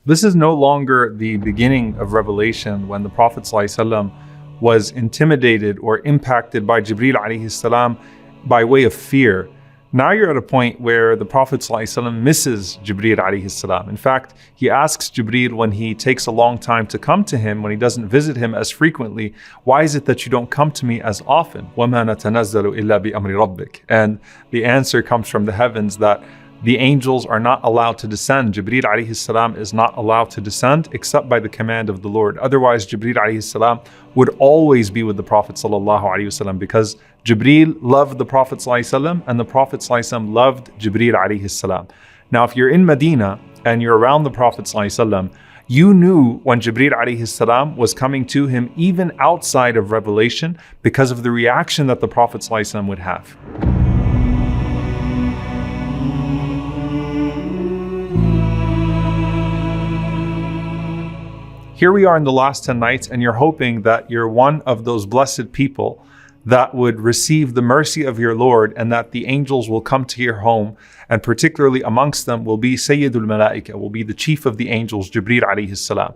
This is no longer the beginning of revelation when the Prophet ﷺ was intimidated or impacted by Jibreel alayhi salam by way of fear. Now you're at a point where the Prophet ﷺ misses Jibreel alayhi salam. In fact, he asks Jibreel when he takes a long time to come to him, when he doesn't visit him as frequently, why is it that you don't come to me as often? وَمَا نَتَنَزَّلُ إِلَّا بِأَمْرِ رَبِّكَ. And the answer comes from the heavens that the angels are not allowed to descend. Jibreel alayhi salam is not allowed to descend except by the command of the Lord. Otherwise, Jibreel alayhi salam would always be with the Prophet sallallahu alaihi wasallam, because Jibreel loved the Prophet sallallahu alaihi wasallam and the Prophet sallallahu alaihi wasallam loved Jibreel alayhi salam. Now, if you're in Medina and you're around the Prophet sallallahu alaihi wasallam, you knew when Jibreel alayhi salam was coming to him, even outside of revelation, because of the reaction that the Prophet sallallahu alaihi wasallam would have. Here we are in the last 10 nights, and you're hoping that you're one of those blessed people that would receive the mercy of your Lord, and that the angels will come to your home, and particularly amongst them will be Sayyidul Malaika, will be the chief of the angels, Jibreel alayhi salam.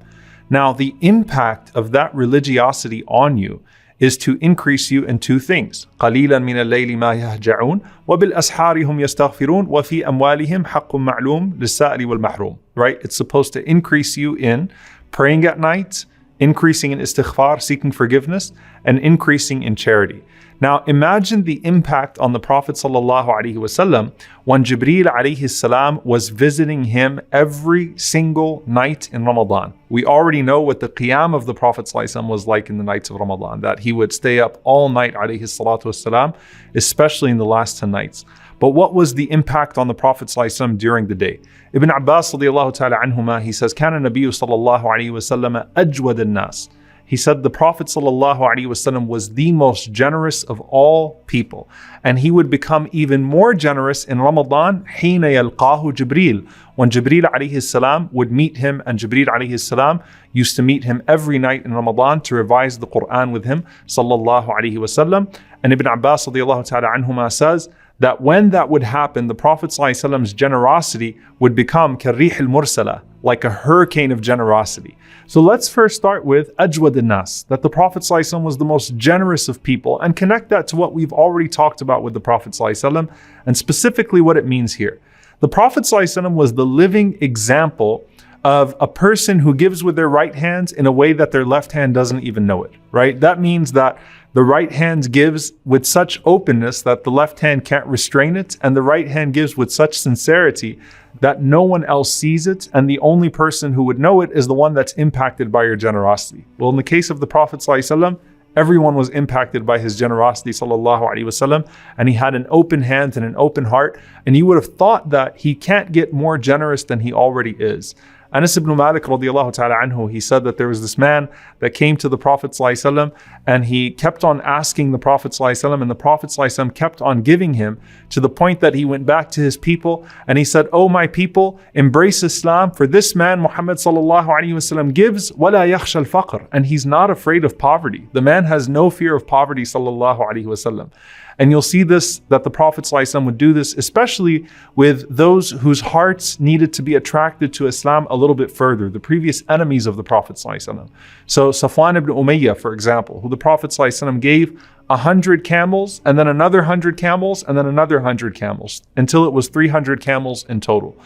Now, the impact of that religiosity on you is to increase you in two things. قَلِيلًا مِنَ اللَّيْلِ مَا يَهْجَعُونَ وَبِالْأَسْحَارِ هُمْ يَسْتَغْفِرُونَ وَفِي أَمْوَالِهِمْ حَقٌّ مَعْلُومٌ لِلسَّائِلِ وَالْمَحْرُومِ. Right? It's supposed to increase you in praying at night, increasing in istighfar, seeking forgiveness, and increasing in charity. Now imagine the impact on the Prophet ﷺ when Jibreel alayhi salam was visiting him every single night in Ramadan. We already know what the qiyam of the Prophet ﷺ was like in the nights of Ramadan, that he would stay up all night alayhi salatu wasalam, especially in the last 10 nights. But what was the impact on the Prophet ﷺ during the day? Ibn Abbas radiallahu ta'ala anhuma, he says, كان النبي صلى الله عليه وسلم أجود الناس. He said the Prophet ﷺ was the most generous of all people. And he would become even more generous in Ramadan, حين يلقاه جبريل, when Jibreel alayhi salam would meet him, and Jibreel alayhi salam used to meet him every night in Ramadan to revise the Quran with him, sallallahu alayhi wasallam. And Ibn Abbas radiallahu ta'ala anhuma says that when that would happen, the Prophet ﷺ's generosity would become كَالرِّيحِ الْمُرْسَلَةِ, like a hurricane of generosity. So let's first start with أَجْوَدِ النَّاسِ, that the Prophet ﷺ was the most generous of people, and connect that to what we've already talked about with the Prophet ﷺ, and specifically what it means here. The Prophet ﷺ was the living example of a person who gives with their right hands in a way that their left hand doesn't even know it, right? That means that the right hand gives with such openness that the left hand can't restrain it, and the right hand gives with such sincerity that no one else sees it, and the only person who would know it is the one that's impacted by your generosity. Well, in the case of the Prophet ﷺ, everyone was impacted by his generosity, sallallahu alaihi wasallam, and he had an open hand and an open heart, and you would have thought that he can't get more generous than he already is. Anas ibn Malik radiallahu ta'ala anhu, he said that there was this man that came to the Prophet ﷺ, and he kept on asking the Prophet ﷺ, and the Prophet ﷺ kept on giving him, to the point that he went back to his people and he said, "Oh my people, embrace Islam, for this man Muhammad sallallahu alaihi wasallam gives وَلَا يَخْشَى الْفَقْرِ, and he's not afraid of poverty. The man has no fear of poverty sallallahu alaihi wasallam." And you'll see this, that the Prophet ﷺ would do this, especially with those whose hearts needed to be attracted to Islam a little bit further, the previous enemies of the Prophet ﷺ. So Safwan ibn Umayyah, for example, who the Prophet ﷺ gave 100 camels, and then another 100 camels, and then another 100 camels, until it was 300 camels in total.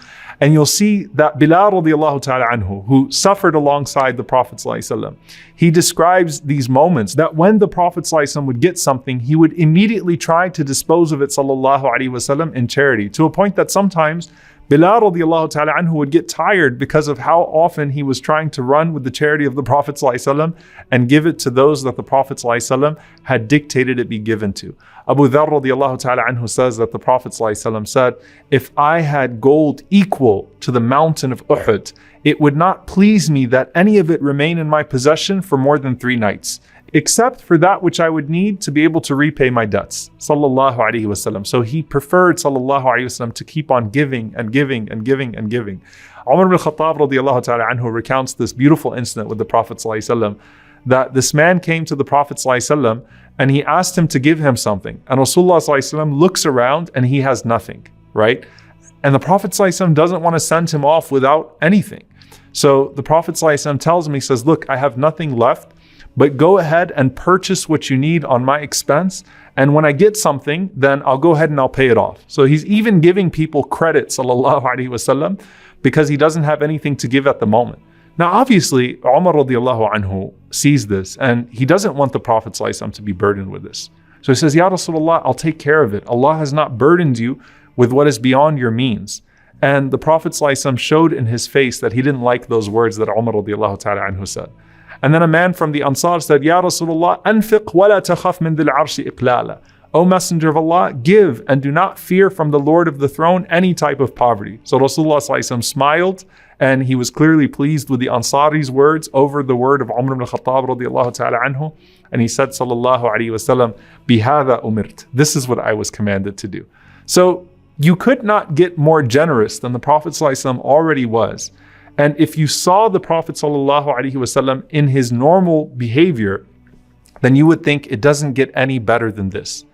And you'll see that Bilal radiallahu ta'ala anhu, who suffered alongside the Prophet ﷺ, he describes these moments that when the Prophet ﷺ would get something, he would immediately try to dispose of it sallallahu alaihi wasallam in charity, to a point that sometimes Bilal radiallahu ta'ala anhu would get tired because of how often he was trying to run with the charity of the Prophet ﷺ and give it to those that the Prophet ﷺ had dictated it be given to. Abu Dharr radiallahu ta'ala anhu says that the Prophet ﷺ said, "If I had gold equal to the mountain of Uhud, it would not please me that any of it remain in my possession for more than 3 nights, except for that which I would need to be able to repay my debts." Sallallahu alaihi wasallam. So he preferred sallallahu alaihi wasallam to keep on giving and giving and giving and giving. Umar ibn Khattab radiallahu ta'ala anhu recounts this beautiful incident with the Prophet sallallahu alaihi wasallam, that this man came to the Prophet sallallahu alaihi wasallam and he asked him to give him something. And Rasulullah sallallahu alaihi wasallam looks around and he has nothing, right? And the Prophet ﷺ doesn't want to send him off without anything. So the Prophet ﷺ tells him, he says, look, I have nothing left, but go ahead and purchase what you need on my expense. And when I get something, then I'll go ahead and I'll pay it off. So he's even giving people credit, sallallahu alaihi wasallam, because he doesn't have anything to give at the moment. Now, obviously, Umar radiallahu anhu sees this and he doesn't want the Prophet ﷺ to be burdened with this. So he says, Ya Rasulullah, I'll take care of it. Allah has not burdened you with what is beyond your means. And the Prophet ﷺ showed in his face that he didn't like those words that Umar radiallahu ta'ala anhu said. And then a man from the Ansar said, Ya Rasulullah, anfiq wa la takhaf min dhil arshi iqlala. O Messenger of Allah, give and do not fear from the Lord of the throne any type of poverty. So Rasulullah ﷺ smiled and he was clearly pleased with the Ansari's words over the word of Umar ibn al-Khattab radiallahu ta'ala anhu. And he said, sallallahu alayhi wasallam, bihadha umirt. This is what I was commanded to do. So you could not get more generous than the Prophet ﷺ already was. And if you saw the Prophet ﷺ in his normal behavior, then you would think it doesn't get any better than this.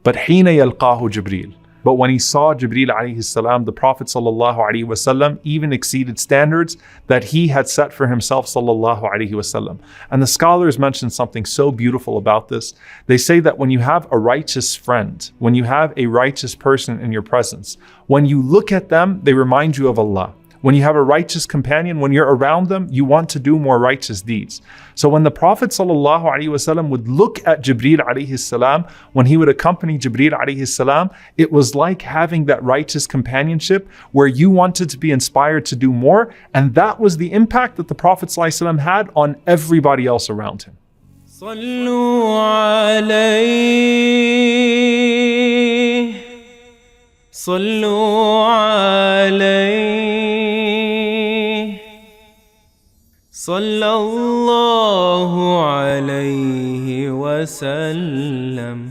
But حين يلقاه جبريل. But when he saw Jibreel alayhi salam, the Prophet sallallahu alaihi wasallam even exceeded standards that he had set for himself sallallahu alaihi wasallam. And the scholars mention something so beautiful about this. They say that when you have a righteous friend, when you have a righteous person in your presence, when you look at them, they remind you of Allah. When you have a righteous companion, when you're around them, you want to do more righteous deeds. So when the Prophet ﷺ would look at Jibreel alayhi salam, when he would accompany Jibreel alayhi salam, it was like having that righteous companionship where you wanted to be inspired to do more. And that was the impact that the Prophet ﷺ had on everybody else around him. صلوا عليه صلوا عليه صلى الله عليه وسلم